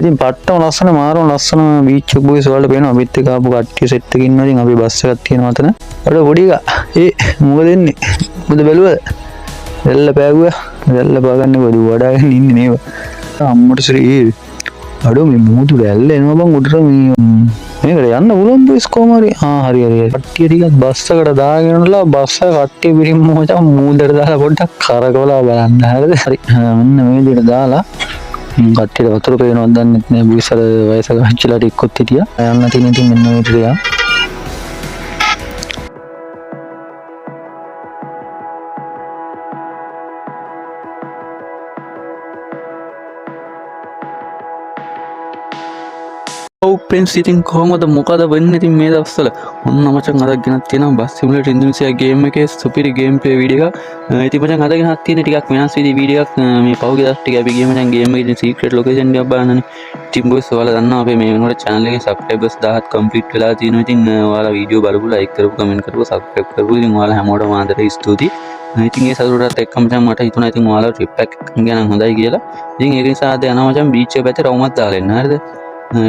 ඉතින් පට්ටම ලස්සන මාරම ලස්සන බීච් එක බොයිස් වලට පේනවා. අපිත් එක්ක ආපු කට්ටිය සෙට් එකේ ඉන්නවා. ඉතින් අපි බස් එකක් තියෙනවා අතන. අර පොඩි එකා මොකද වෙන්නේ? මොකද බැලුවද? දෙල්ල පෑගුවා. දෙල්ල පාගන්නේ කොහොමද වඩාගෙන ඉන්නේ නේව. අම්මට ශ්‍රී අඩෝ මේ මොහොත වැල්ල එනවා බං උඩට මේකට යන්න පුළුවන් බොයිස් කොහම හරි. හරි කට්ටිය ටිකක් බස් එකට දාගෙනලා බස් එක කට්ටිය පිරිම් මොහොතක් මූදට දාලා පොඩ්ඩක් කරකවලා බලන්න. හරිද? හරි. මෙන්න මේ විදිහට දාලා කට්ටියට වතුර පේනවද දන්නේ නැහැ. බොයිස් අර වයසක හච්චිලාට එක්කොත් හිටියා. යන්න තියෙන ඉතින් මෙන්න මේ විදිහට फ्रेंड्स ඉතින් කොහොමද මොකද වෙන්නේ ඉතින් මේ දවස්වල ඔන්න මචං අද ගෙනත් තියෙනවා බස් සිමුලේටර් ඉන්දුනීසියා ගේම් එකේ සුපිරි ගේම් ප්ලේ වීඩියෝ එකක්. ඉතින් මචං අද ගෙනත් තියෙන ටිකක් වෙනස් විදිහේ වීඩියෝ එකක්. මේ පහුගිය දවස් ටික අපි ගියේ මචං ගේම් එකේ ඉතින් සීක්‍රට් ලොකේෂන් එකක් බලන්නනේ. ඉතින් බොයිස් ඔයාලා දන්නවා අපේ මේ වෙනකොට channel එකේ subscribers 1000ක් කම්ප්ලීට් වෙලා තියෙනවා. ඉතින් ඔයාලා වීඩියෝ බලපු like කරපු comment කරපු subscribe කරපු ඉතින් ඔයාලා හැමෝටම ආදරේ ස්තුතියි. ඉතින් ඒ සතුටත් එක්කම මචං මට හිතුණා ඉතින් ඔයාලා ට්‍රිප් එකක් ගියා නම් හොඳයි කියලා. ඉතින් ඒක නිසා අද යනවා මචං බීච් එක පැත්තේ රවුමක් දාලා එන්න. හරිද?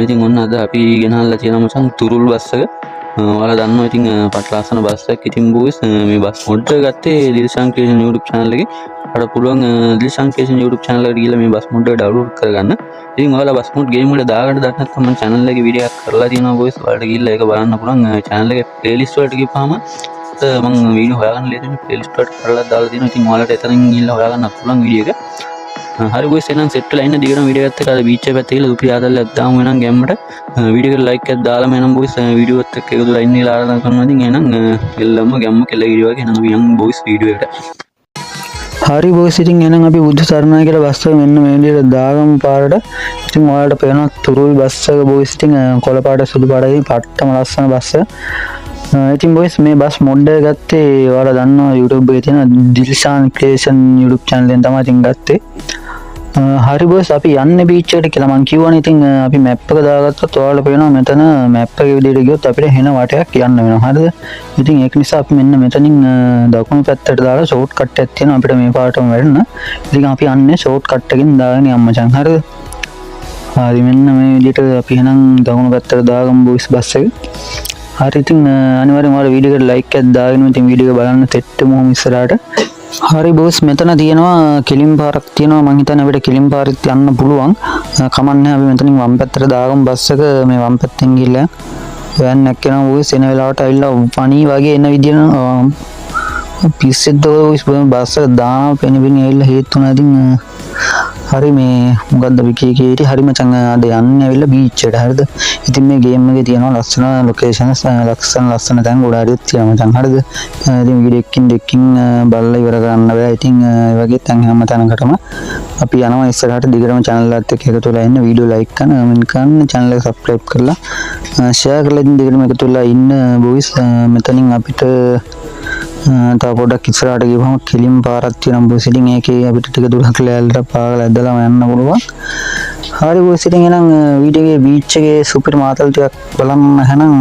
ඉතින් ඔන්න අද අපි ගෙනල්ලා තියෙනවා මචං තුරුල් බස් එක. ඔයාලා දන්නවා ඉතින් පට ලස්සන බස් එකක්. ඉතින් බොයිස් මේ බස් මොඩ් එක ගත්තේ දිල්ෂාන් ක්‍රියේෂන් YouTube channel එකේ. අපිට පුළුවන් දිල්ෂාන් ක්‍රියේෂන් YouTube channel එකට ගිහලා මේ බස් මොඩ් එක download කරගන්න. ඉතින් ඔයාලා බස් මොඩ් ගේම් වල දාගන්න දන්නේ නැත්නම් මම channel එකේ වීඩියෝ එකක් කරලා තියෙනවා බොයිස්. ඔයාලට ගිහලා ඒක බලන්න පුළුවන්. channel එකේ playlist වලට ගිහපුවාම මම වීඩියෝ හොයාගන්න ලේසියෙන් playlist වලට කරලා දාලා තියෙනවා. ඉතින් ඔයාලට එතනින් ගිහලා හොයාගන්න පුළුවන් වීඩියෝ එක. හරි බොයිස් එහෙනම් සෙට් වෙලා ඉන්න දිගටම වීඩියෝ එකත් එක්ක අද බීච් එක පැත්තේ ගිහලා දුපි ආදල්ලක් දාමු එනම් ගැම්මට. වීඩියෝ එකට ලයික් එකක් දාලාම එනම් බොයිස් වීඩියෝ එකත් එක්ක එකතු වෙලා ඉන්න කියලා ආරාධනා කරනවා. ඉතින් එහෙනම් එල්ලම ගැම්ම කෙල්ල වීඩියෝ එක එහෙනම් අපි යමු බොයිස් වීඩියෝ එකට. හරි බොයිස් ඉතින් එහෙනම් අපි බුද්ධ සරණයි කියලා බස් එක මෙන්න මේ විදිහට දාගමු පාරට. ඉතින් ඔයාලට පේනවා තුරුල් බස් එක බොයිස් ඉතින් කොළ පාට සුදු පාටයි පට්ටම ලස්සන බස් එක. ඉතින් බොයිස් මේ බස් මොඩ් එක ගත්තේ ඔයාලා දන්නවා YouTube එකේ තියෙන දිල්ෂාන් ක්‍රියේෂන් YouTube channel එකෙන් තමයි ඉතින් ගත්තේ. හරි බොයිස් අපි යන්නේ බීච් එකට කියලා මම කිව්වනේ. ඉතින් අපි මැප් එක දාගත්තොත් ඔයාලා පේනවා මෙතන මැප් එකේ විදිහට ගියොත් අපිට හෙන වටයක් යන්න වෙනවා. හරිද? ඉතින් ඒක නිසා අපි මෙන්න මෙතනින් දකුණු පැත්තට දාලා ෂෝට් කට් එකක් තියෙනවා අපිට මේ පාටම වැඩන්න. ඉතින් අපි යන්නේ ෂෝට් කට් එකකින් දාගෙන යන්න මචං. හරිද? හරි මෙන්න මේ විදිහට අපි එහෙනම් දකුණු පැත්තට දාගමු බොයිස් බස් එක. හරි ඉතින් අනිවාර්යෙන්ම ඔයාලා වීඩියෝ එකට ලයික් එකක් දාගෙන ඉතින් වීඩියෝ එක බලන්න තෙට්ටමු ඉස්සරහට. හරි බොස් මෙතන තියෙනවා කිලිම් පාරක් තියෙනවා. මං හිතන්නේ අපිට කිලිම් පාරෙත් යන්න පුළුවන්. කමන්නේ අපි මෙතනින් වම් පැත්තට දාගමු බස් එක. මේ වම් පැත්තෙන් ගිහලා වෑන් එකක් යනවා බොස්. එන වෙලාවට ඇවිල්ලා පණී වගේ එන විදියට පිස්සෙද්ද බොස් බස් එක දානවා පෙනිපෙනි ඇවිල්ලා හේතු නැ ඉතින් හරි මේ මොකද්ද අපි කීකේ හරි මචං අද යන්නේ ඇවිල්ලා බීච් එකට. හරිද? ඉතින් මේ ගේම් එකේ තියෙනවා ලස්සන ලොකේෂන්ස් ලස්සන තැන් ගොඩාක් තියෙනවා මචං. හරිද? ඉතින් වීඩියෝ එකකින් බලලා ඉවර කරන්න බෑ. ඉතින් ඒ වගේ තැන් හැම තැනකටම අපි යනවා ඉස්සරහට දිගටම channel එකත් එක්ක එකතු වෙලා ඉන්න. වීඩියෝ like කරන්න, comment කරන්න, channel එක subscribe කරලා share කරලා ඉතින් දිගටම එකතු වෙලා ඉන්න බොයිස්. මෙතනින් අපිට තව පොඩක් ඉස්සරහට ගිහම කිලිම් පාරක් තියෙනවා බොයිස්. ඉතින් ඒකේ අපිට ටික දුරක් ලෑල්ලට පාගලා ඇදලාම යන්න පුළුවන්. හරි බොයිස් ඉතින් එහෙනම් වීඩියෝ එකේ බීච් එකේ සුපිරි මාතල් ටිකක් බලන්න එහෙනම්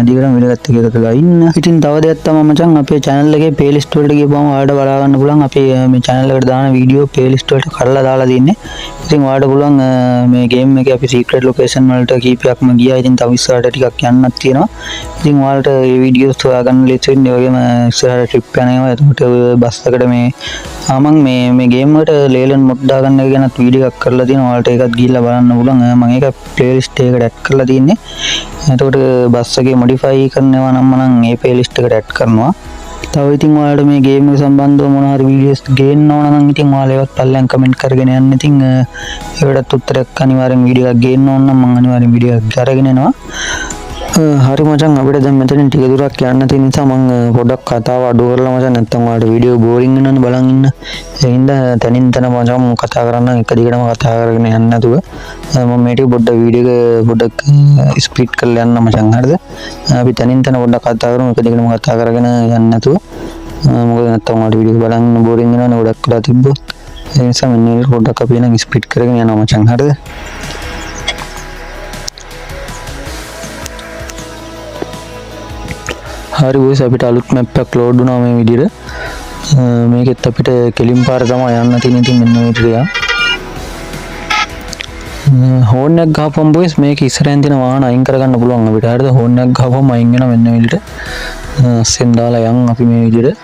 දිගටම වීඩියෝ එකත් එක්ක එකතු වෙලා ඉන්න. ඉතින් තව දෙයක් තමයි මචං අපේ channel එකේ playlist වලට ගිහපුවම ඔයාලට බලා ගන්න පුළුවන්. අපි මේ channel එකට දාන වීඩියෝ playlist වලට කරලා දාලා තින්නේ. ඉතින් ඔයාලට පුළුවන් මේ ගේම් එකේ අපි secret location වලට කීපයක්ම ගියා. ඉතින් තව ඉස්සරහට ටිකක් යන්නත් තියෙනවා. ඉතින් ඔයාලට මේ වීඩියෝස් හොයාගන්න ලේසි වෙන්නේ. ඔයගෙම ඉස්සරහට ට්‍රිප් යනවා. එතකොට බස් එකට මම මේ ගේම් එකට ලේලන් මොඩ් දාගන්න එක ගැනත් වීඩියෝ එකක් කරලා තියෙනවා. ඔයාලට ඒකත් ගිහිල්ලා බලන්න පුළුවන්. මම ඒක playlist එකකට add කරලා තියෙන්නේ. එතකොට බස් එකේ modify කරනවා නම් මම මේ playlist එකට add කරනවා. තව ඉතින් ඔයාලට මේ ගේම් එක සම්බන්ධව මොන හරි වීඩියෝස් ගේන්න ඕන නම් ඉතින් ඔයාලා ඒවත් පල්ලෙන් කමෙන්ට් කරගෙන යන්න. ඉතින් ඒකටත් උත්තරයක් අනිවාර්යෙන් වීඩියෝ එකක් ගේන්න ඕන නම් මම අනිවාර්යෙන් වීඩියෝ එකක් අරගෙන එනවා. හරි මචං අපිට දැන් මෙතනින් ටික දුරක් යන්න තියෙන නිසා මම පොඩක් කතාව අඩු කරලා මචං නැත්තම් ඔයාලට වීඩියෝ බෝරින් වෙනවනේ බලන් ඉන්න. ඒ හින්දා තනින් තන මචං කතා කරන්න එක දිගටම කතා කරගෙන යන්න නැතුව මම මේ ටික පොඩ්ඩක් වීඩියෝ එක පොඩ්ඩක් ස්පීඩ් කරලා යන්න මචං. හරිද? අපි තනින් තන පොඩ්ඩක් කතා කරමු එක දිගටම කතා කරගෙන යන්න නැතුව. මොකද නැත්තම් ඔයාලට වීඩියෝ බලන්න බෝරින් වෙනවනේ ගොඩක් වෙලා තිබ්බොත්. ඒ නිසා මෙන්න මේක පොඩ්ඩක් අපි නම් ස්පීඩ් කරගෙන යනවා මචං. හරිද? හරි බොයිස් අපිට අලුත් මැප් එකක් ලෝඩ් වුණා මේ විදිහට. මේකෙත් අපිට කෙලින් පාර තමයි යන්න තියෙන. ඉතින් මෙන්න මේ විදිහට හෝන් එකක් ගහපුවම බොයිස් මේක ඉස්සරහින් තියෙන වාහන අයින් කරගන්න පුළුවන් අපිට. හරිද? හෝන් එකක් ගහපුවම අයින් වෙනවා මෙන්න මේ විදිහට. සෙන් දාලා යන් අපි මේ විදිහට.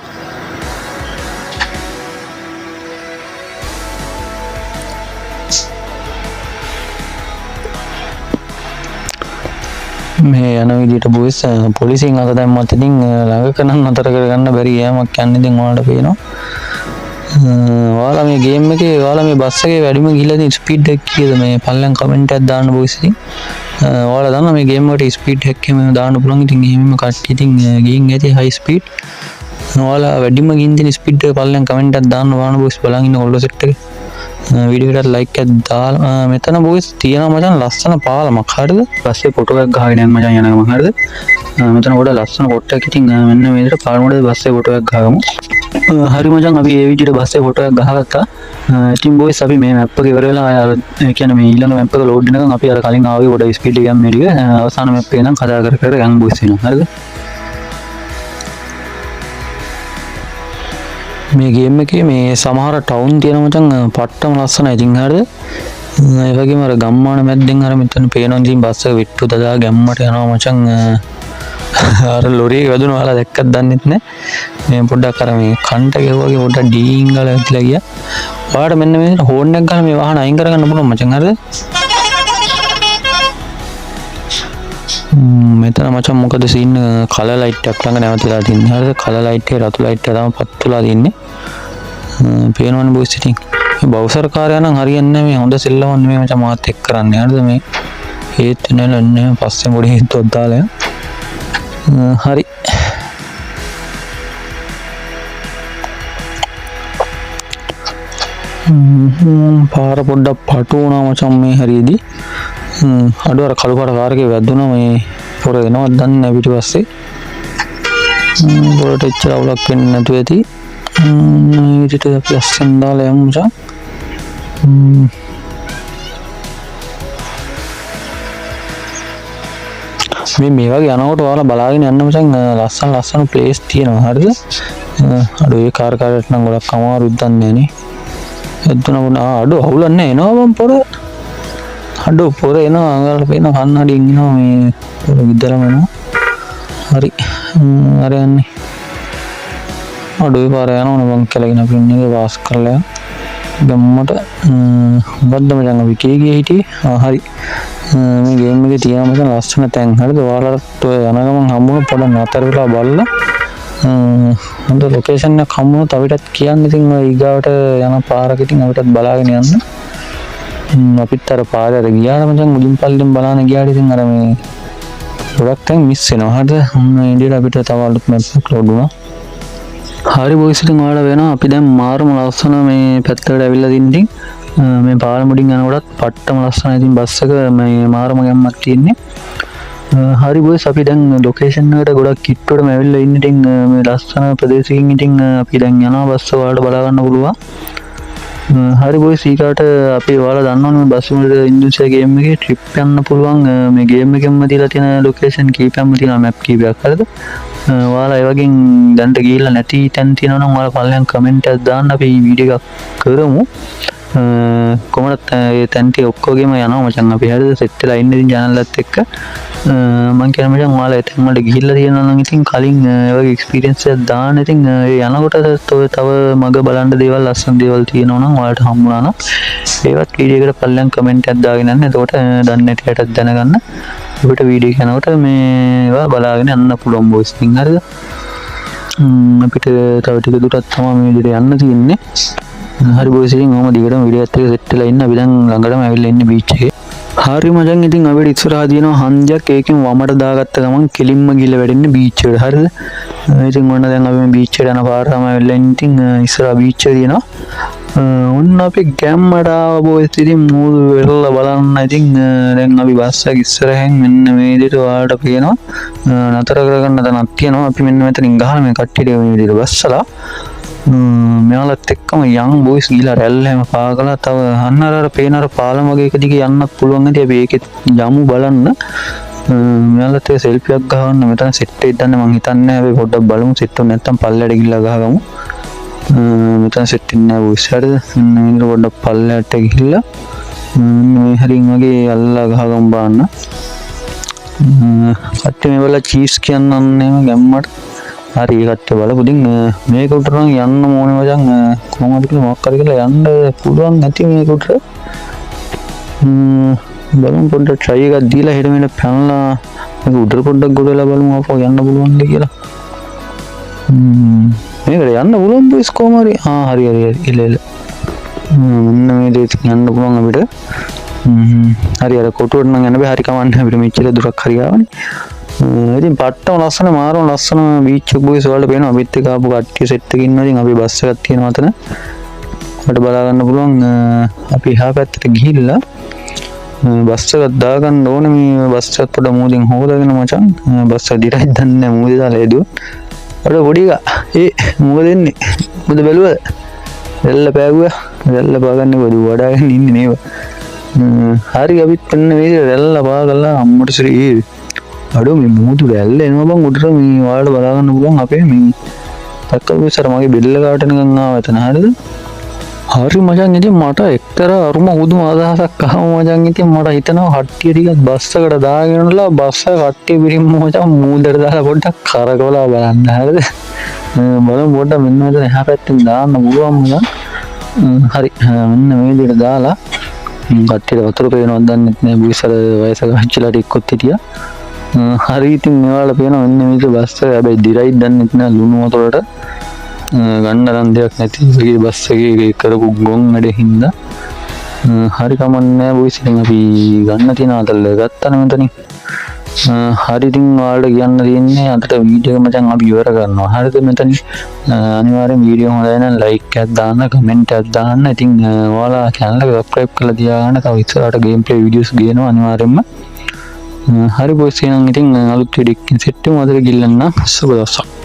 මේ යන විදිහට බොයිස් පොලිසියෙන් අත දැම්මත් ඉතින් ළඟක නම් අතර කරගන්න බැරි යෑමක් යන්නේ ඉතින් ඔයාලට පේනවා. ඔයාලා මේ ගේම් එකේ ඔයාලා මේ බස් එකේ වැඩිම ගිහලා තියෙන ස්පීඩ් එක කීයද මේ පල්ලෙන් කමෙන්ට් එකක් දාන්න බොයිස් ඉතින්. ඔයාලා දන්නා මේ ගේම් එකට ස්පීඩ් එකක් එහෙම දාන්න පුළුවන් ඉතින් එහෙමම කට්ටිය ඉතින් ගිහින් ඇති හයි ස්පීඩ්. ඔයාලා වැඩිම ගිහින් තියෙන ස්පීඩ් එක පල්ලෙන් කමෙන්ට් එකක් දාන්න ඕන බොයිස් බලන් ඉන්න කොල්ලෝ සෙට් එක. වීඩියෝ එකට ලයික් එකක් දාලා මෙතන බොයිස් තියෙනවා මචං ලස්සන පාලමක්. හරිද? පස්සේ ෆොටෝ එකක් ගහගෙන යන්න මචං යනවා හරිද? මෙතන පොඩ ලස්සන කොටයක් ඉතින් මෙන්න මේ විදිහට පාලමඩේ බස්සේ ෆොටෝ එකක් ගහගමු. හරි මචං අපි මේ විදිහට බස්සේ ෆොටෝ එකක් ගහගත්තා. ඉතින් බොයිස් අපි මේ මැප් එක ඉවර වෙලා අර කියන්නේ මේ ඊළඟ මැප් එක ලෝඩ් වෙනකන් අපි අර කලින් ආවේ පොඩ ස්පීඩ් එකක් මේ ටික අවසාන මැප් එකේ නම් කතා කර කර යන් බොයිස් වෙනවා. හරිද? මේ ගේම් එකේ මේ සමහර ටවුන් තියෙන මචං පට්ටම ලස්සනයි ඉතින්. හරිද? ඒ වගේම අර ගම්මාන මැද්දෙන් අර මෙතන පේනවා ඉතින් බස් එක විට්ටු දදා ගැම්මට යනවා මචං. අර ලොරිය එක වැදුණා ඔයාලා දැක්කත් දන්නෙත් නෑ. මේ පොඩ්ඩක් අර මේ කන්ට ගෙවුවාගේ පොඩ්ඩක් ඩීන් ගාලා ඇතිලා ගියා. ඔයාලට මෙන්න මේ හෝන් එකක් ගාලා මේ වාහන අයින් කරගන්න පුළුවන් මචං. හරිද? මෙතන මචං මොකද සීන් කලර් ලයිට් එකක් ළඟ නැවතිලා තින්නේ. හරිද? කලර් ලයිට් එකේ රතු ලයිට් එක තමයි පත් වෙලා තින්නේ. පේනවනේ බොයිස් ඉතින්. මේ බවුසර් කාර්යය නම් හරියන්නේ නැහැ. මේ හොඳ සෙල්ලමක් නෙමෙයි මචං මාත් එක්ක කරන්නේ. හරිද? මේ හේත් වෙනවනේ පස්සේ පොඩි හේතුවක් දාලා. හරි. පාර පොඩ්ඩක් පටු වුණා මචං මේ හරියදී. අඩු අර කළු පාට කාර් එකේ වැදුණා මේ පොර එනවද දන්නේ නැහැ පිටිපස්සේ. පොරට එච්චර අවුලක් වෙන්නේ නැතුව ඇති. මේ විදිහට අපි අස්සෙන් දාලා යමු මචං. මේ වගේ යනකොට ඔයාලා බලාගෙන යන්න මචං ලස්සන ප්ලේස් තියෙනවා. හරිද? අඩු ඒ කාර් කාරයට නම් ගොඩක් අමාරුයි දන්නේ නේ. එතන අඩු අවුලක් නැහැ එනවා මම පොර. අඩු පොර එනවා අඟලට පේන කන්නඩියෙන් එනවා මේ පොර විදරම එනවා. හරි. අර යන්නේ. අඩු ඒ පාර යනවනේ මං කලගෙන අපි ඉන්නේ වාස් කරලා ගම්මට මොකද්ද මචං අපි කී හිටියේ. හරි. මේ ගේම් එකේ තියෙන මචං ලස්සන තැන්. හරිද? ඔයාලට ඔය යන ගමන් හම්බුන පොඩ නතර වෙලා බලලා හොඳ ලොකේෂන් එකක් හම්බුනොත් අපිටත් කියන්න ඉතින් ඔය ඊගාවට යන පාරක ඉතින් අපිටත් බලාගෙන යන්න. අපිත් අර පාරේ අර ගියාට මචං මුලින් පල්ලෙන් බලන්න ගියාට ඉතින් අර මේ ගොඩක් තැන් මිස් වෙනවා. හරිද? මේ ඉන්දියට අපිට තව අලුත් මැප් එකක් ලෝඩ් වුණා. හරි බොයිස් ඉතින් ඔයාලා වෙනවා අපි දැන් මාරුම ලස්සන මේ පැත්තකට ඇවිල්ලා තින්නේ. මේ පාරමුඩින් යනකොටත් පට්ටම ලස්සනයි ඉතින් බස් එක මේ මාරුම ගැම්මක් තියෙන්නේ. හරි බොයිස් අපි දැන් ලොකේෂන් එකට ගොඩක් කිට්ටුවටම ඇවිල්ලා ඉන්නේ. ඉතින් මේ ලස්සන ප්‍රදේශයකින් ඉතින් අපි දැන් යනවා බස් එක ඔයාලට බලා ගන්න පුළුවන්. හරි බොයිස් ඊකට අපි ඔයාලා දන්නවනේ මේ බස් වල ඉන්දුනිසියා ගේම් එකේ ට්‍රිප් යන්න පුළුවන්. මේ ගේම් එකෙන්ම දීලා තියෙන ලොකේෂන් කීපයක්ම තියෙනවා මැප් කීපයක්. හරිද? ඔයාලා ඒ වගේ දැන්ට ගිහිල්ලා නැති තැන් තියෙනවා නම් ඔයාලා පල්ලෙන් කමෙන්ට් එකක් දාන්න අපි වීඩියෝ එකක් කරමු. කොහොමද ඒ තැන් ටික ඔක්කොගෙම යනවා මචං අපි. හරිද? සෙට් වෙලා ඉන්නේ ඉතින් channel එකත් එක්ක. මම කියන මචං ඔයාලා ඒ තැන් වලට ගිහිල්ලා තියෙනවා නම් ඉතින් කලින් ඒ වගේ එක්ස්පීරියන්ස් එකක් දාන්න. ඉතින් ඒ යනකොට තව මග බලන්න දේවල් ලස්සන දේවල් තියෙනවා නම් ඔයාලට හම්බුනා නම් ඒවත් වීඩියෝ එකට පල්ලෙන් කමෙන්ට් එකක් දාගෙන යන්න. එතකොට දන්නේ නැටියටත් දැනගන්න. අපිට වීඩියෝ කරනකොට මේවා බලාගෙන යන්න පුළුවන් බොයිස්. ඉතින් හරිද? අපිට තව ටික දුරක් තමයි මේ විදිහට යන්න තියෙන්නේ. හරි බොයිස් ඉතින් ඔහොම දිගටම වීඩියෝ එකත් එක්ක සෙට් වෙලා ඉන්න. අපි දැන් ළඟටම ඇවිල්ලා ඉන්නේ බීච් එකේ. හරි මචං ඉතින් අපිට ඉස්සරහා තියෙනවා හන්දියක්. ඒකෙන් වමට දාගත්ත ගමන් කෙලින්ම ගිහලා වැටෙන්නේ බීච් එකට. හරිද? ඉතින් ඔන්න දැන් අපි මේ බීච් එකට යන පාරම ඇවිල්ලා ඉන්නේ. ඉතින් ඉස්සරහා බීච් එක තියෙනවා. ඔන්න අපි ගැම්මට ආවා බොයිස්. ඉතින් මූදු වෙරලා බලන්න. ඉතින් දැන් අපි බස් එක ඉස්සරහෙන් මෙන්න මේ විදිහට ඔයාලට පේනවා. නතර කරගන්න තැනක් තියෙනවා. අපි මෙන්න මෙතනින් ගහලා මේ කට්ටියට මේ විදිහට බස්සලා මෙයාලත් එක්කම යන් බොයිස් ගිහලා රැල්ල හැම පාගලා තව අර පේන අර පාලම වගේ එක දිගේ යන්නත් පුළුවන්. ඉතින් අපි ඒකෙත් යමු බලන්න. මෙයාලත් ඒ සෙල්ෆියක් ගහන්න මෙතන සෙට් එකක් ගන්න මං හිතන්නේ. අපි පොඩ්ඩක් බලමු සෙට් වෙන්නේ නැත්නම් පල්ලයට ගිහලා ගහගමු. මෙතන සෙට් වෙන්නේ නැහැ බොයිස්. හරිද? මෙන්න පොඩ්ඩක් පල්ලයට ගිහලා මේ හරින් වගේ අල්ලා ගහගම් බාන්න කට්ටිය මේ වෙලාව චීස් කියන්නන්නේ ගැම්මට හරි කට්ටිය බලපුදින් මේක උඩට නම් යන්න ඕනේ මචං කොහොමද කියලා මොකක් හරි කියලා යන්න පුළුවන් නැති මේක උඩට බලමු පොඩ්ඩක් try එකක් දීලා හෙට මෙන්න පැනලා මේක උඩට පොඩ්ඩක් ගොඩලා බලමු අපෝ යන්න පුළුවන්ද කියලා මේකට යන්න පුළුවන් බයිස් කොහොම හරි හරි ඉල මෙන්න මේ දෙයක් යන්න පුළුවන් අපිට හරි අර කොටුවට නම් යන්න බෑ හරි කමන්නේ අපිට මෙච්චර දුරක් හරි ආවනේ ඉතින් පට්ටම ලස්සන මාරම ලස්සන බීච් එක බොයිස් වලට පේනවා අපිත් එක්ක ආපු කට්ටිය සෙට් එකකින් ඉන්නවා ඉතින් අපි බස් එකක් තියෙනවා අතන අපිට බලා ගන්න පුළුවන් අපි එහා පැත්තට ගිහිල්ලා බස් එකක් දාගන්න ඕනේ මේ බස් එකත් පොඩ මූදින් හොදාගෙන මචං බස් එක දිරයි දන්නේ නැහැ මූදේ දාලා එදුවා අර පොඩි එක මොකද දෙන්නේ මොකද බැලුවද රෙල්ල පෑගුවා රෙල්ල පාගන්නේ බඩු වඩාගෙන ඉන්නේ නේව හරි අපිත් පන්න මේ රෙල්ල පාගලා අම්මට ශ්‍රී අඩෝ මේ මූදු රැල්ල එනවා බං උඩට මේ ඔයාලට බලා ගන්න පුළුවන් අපේ මේ තක්කල් විසර මගේ බෙල්ල කාට නිකන් ආව එතන හරිද හරි මචං ඉතින් මට එක්තරා අරුම උදුම අදහසක් ආව මචං ඉතින් මට හිතනවා කට්ටිය ටිකක් බස් එකට දාගෙනලා බස් එක කට්ටිය පිරිම මචං මූදට දාලා පොඩ්ඩක් කරකවලා බලන්න හරිද බලමු පොඩ්ඩක් මෙන්න මෙතන එහා පැත්තෙන් දාන්න පුළුවන් මචං හරි මෙන්න මේ විදිහට දාලා කට්ටියට වතුර පේනවද දන්නෙත් නෑ බුයිසල වයසක හච්චලා ටිකක්වත් හිටියා හරි ඉතින් මෙයාලා පේනවා මෙන්න මේක බස් එක හැබැයි දිරයි දන්නෙත් නෑ ලුණු වතුරට ගන්න නම් දෙයක් නැති වගේ බස් එකේ කරපු ගොන් වැඩේ හින්දා හරි කමන්නේ බොයිස් ඉතින් අපි ගන්න තියෙන අතල්ල ගත්තා මෙතනින් හරි ඉතින් ඔයාලට කියන්න තියෙන්නේ අදට වීඩියෝ එක මචං අපි ඉවර කරනවා හරිද මෙතනින් අනිවාර්යෙන් වීඩියෝ හොඳයි නම් ලයික් එකක් දාන්න කමෙන්ට් එකක් දාන්න ඉතින් ඔයාලා channel එක subscribe කරලා තියාගන්න තව ඉස්සරහට game play videos ගේනවා අනිවාර්යෙන්ම හරි බොයිස් එහෙනම් ඉතින් අලුත් වීඩියෝ එකකින් සෙට් වෙමු අදට ගිල්ලන්න සුබ දවසක්